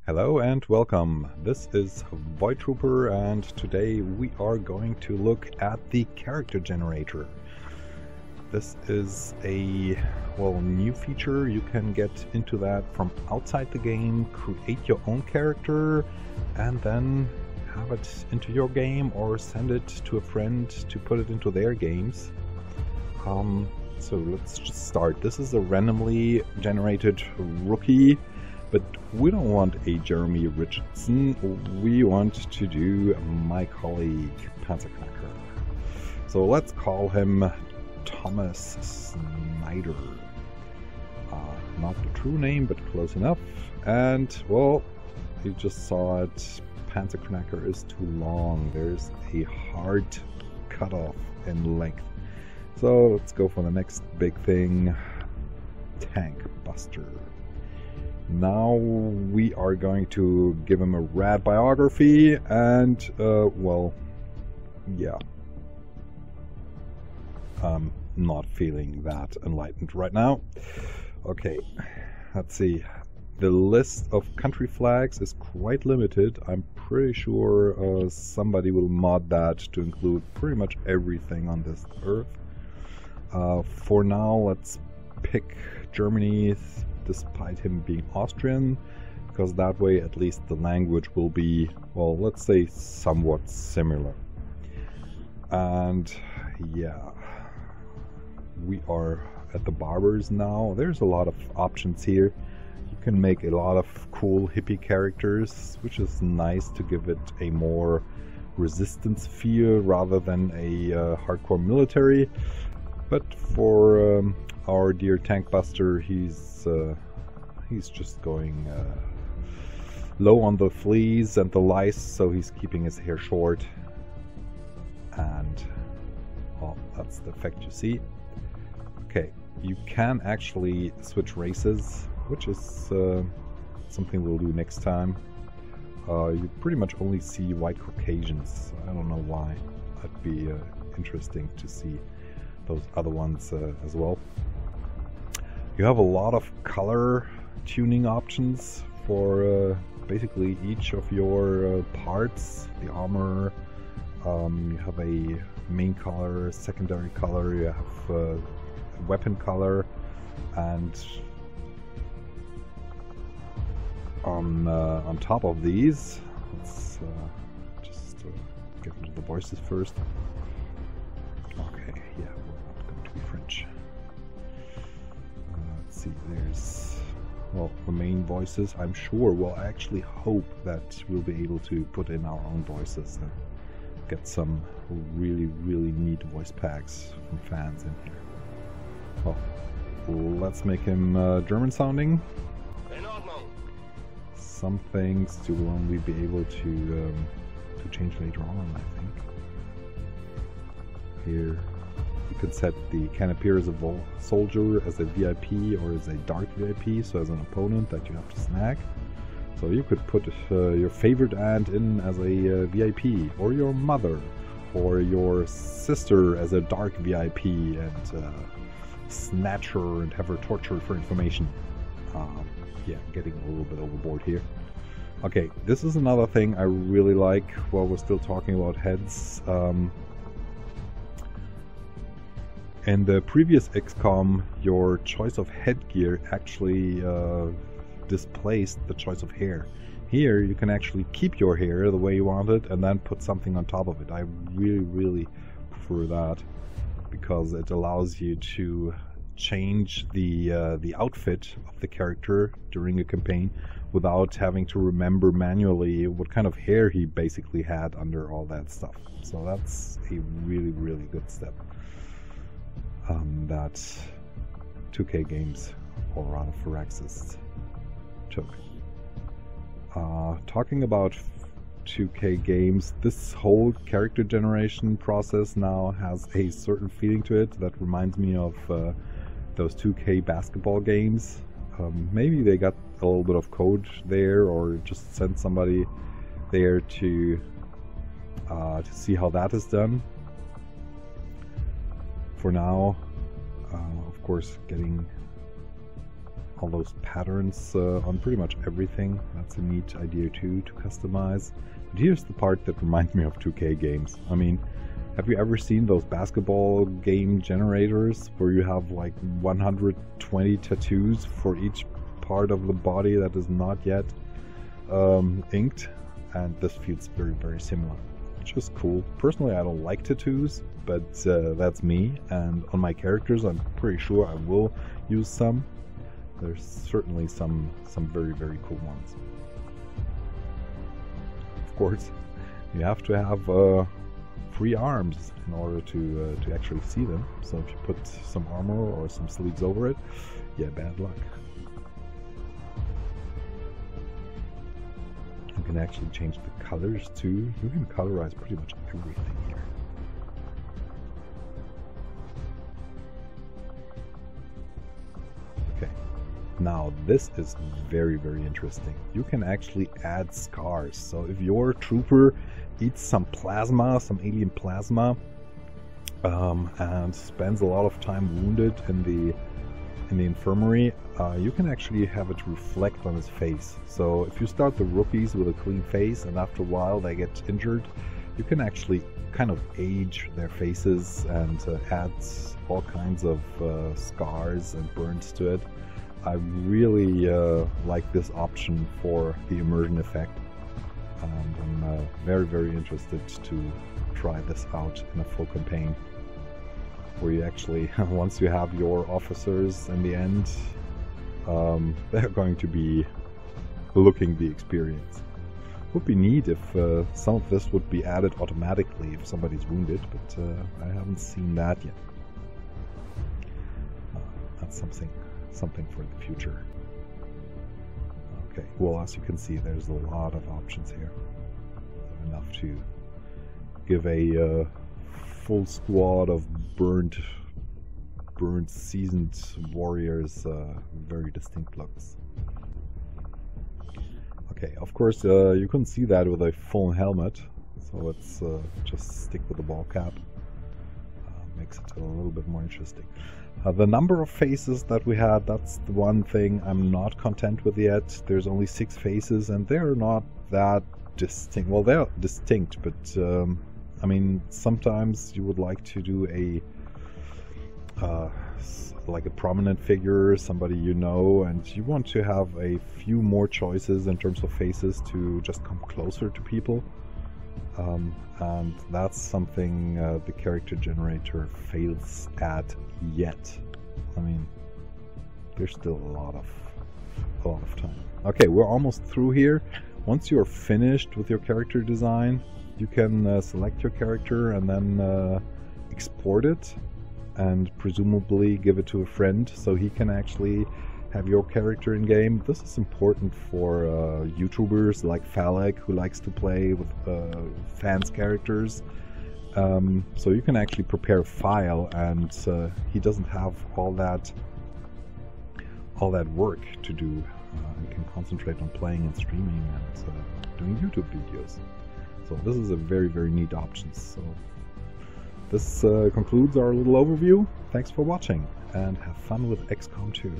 Hello and welcome. This is Void Trooper, and today we are going to look at the character generator. This is a new feature. You can get into that from outside the game, create your own character, and then have it into your game or send it to a friend to put it into their games. So let's just start. This is a randomly generated rookie. But we don't want a Jeremy Richardson, we want to do my colleague Panzerknacker. So let's call him Thomas Snyder. Not the true name, but close enough. And, well, you just saw it, Panzerknacker is too long. There's a hard cutoff in length. So let's go for the next big thing, Tank Buster. Now we are going to give him a rad biography and, I'm not feeling that enlightened right now. Okay, let's see. The list of country flags is quite limited. I'm pretty sure somebody will mod that to include pretty much everything on this earth. For now, let's pick Germany, despite him being Austrian, because that way at least the language will be, well, let's say somewhat similar. And yeah, we are at the barbers now. There's a lot of options here. You can make a lot of cool hippie characters, which is nice to give it a more resistance feel rather than a hardcore military. But for our dear Tank Buster, he's just going low on the fleas and the lice, so he's keeping his hair short. And, well, that's the effect you see. Okay, you can actually switch races, which is something we'll do next time. You pretty much only see white Caucasians. I don't know why. That'd be interesting to see those other ones as well. You have a lot of color tuning options for basically each of your parts. The armor, you have a main color, secondary color, you have weapon color, and on top of these, let's just get into the voices first. Okay, yeah, we're not going to be French. Let's see, there's, well, the main voices. I'm sure, well, I actually hope that we'll be able to put in our own voices and get some really neat voice packs from fans in here. Well, let's make him German sounding. Some things you will only be able to change later on, I think. Here you could set can appear as a soldier, as a VIP, or as a dark VIP, so as an opponent that you have to snag. So you could put your favorite aunt in as a VIP, or your mother, or your sister as a dark VIP, and snatch her and have her tortured for information. Yeah, getting a little bit overboard here. Okay, this is another thing I really like while we're still talking about heads. In the previous XCOM, your choice of headgear actually displaced the choice of hair. Here, you can actually keep your hair the way you want it and then put something on top of it. I really prefer that because it allows you to change the outfit of the character during a campaign without having to remember manually what kind of hair he basically had under all that stuff. So that's a really good step that 2K games, or rather Firaxis, took. Talking about 2K games, this whole character generation process now has a certain feeling to it that reminds me of those 2K basketball games. Maybe they got a little bit of code there, or just sent somebody there to see how that is done. For now, of course, getting all those patterns on pretty much everything. That's a neat idea too, to customize. But here's the part that reminds me of 2K games. I mean, have you ever seen those basketball game generators where you have like 120 tattoos for each part of the body that is not yet inked? And this feels very, very similar, which is cool. Personally, I don't like tattoos, but that's me. And on my characters, I'm pretty sure I will use some. There's certainly some very, very cool ones. Of course, you have to have free arms in order to actually see them. So if you put some armor or some sleeves over it, yeah, bad luck. You can actually change the colors too. You can colorize pretty much everything here. Okay, now this is very, very interesting. You can actually add scars. So if your trooper eats some plasma, some alien plasma, and spends a lot of time wounded in the infirmary, you can actually have it reflect on his face. So if you start the rookies with a clean face and after a while they get injured, you can actually kind of age their faces and add all kinds of scars and burns to it. I really like this option for the immersion effect, and I'm very, very interested to try this out in a full campaign, where you actually, once you have your officers in the end, they're going to be looking the experience. Would be neat if some of this would be added automatically if somebody's wounded, but I haven't seen that yet. That's something for the future. Okay, well, as you can see, there's a lot of options here. Enough to give a full squad of burnt seasoned warriors very distinct looks. Okay, of course you couldn't see that with a full helmet, so let's just stick with the ball cap. Makes it a little bit more interesting. The number of faces that we had, that's the one thing I'm not content with yet. There's only 6 faces and they're not that distinct. Well, they're distinct, but I mean, sometimes you would like to do a like a prominent figure, somebody you know, and you want to have a few more choices in terms of faces to just come closer to people. And that's something the character generator fails at yet. I mean, there's still a lot of time. Okay, we're almost through here. Once you're finished with your character design, you can select your character and then export it and presumably give it to a friend so he can actually have your character in game. This is important for YouTubers like Phallic, who likes to play with fans' characters. So you can actually prepare a file, and he doesn't have all that work to do. He can concentrate on playing and streaming and doing YouTube videos. So this is a very, very neat option. So this concludes our little overview. Thanks for watching, and have fun with XCOM 2.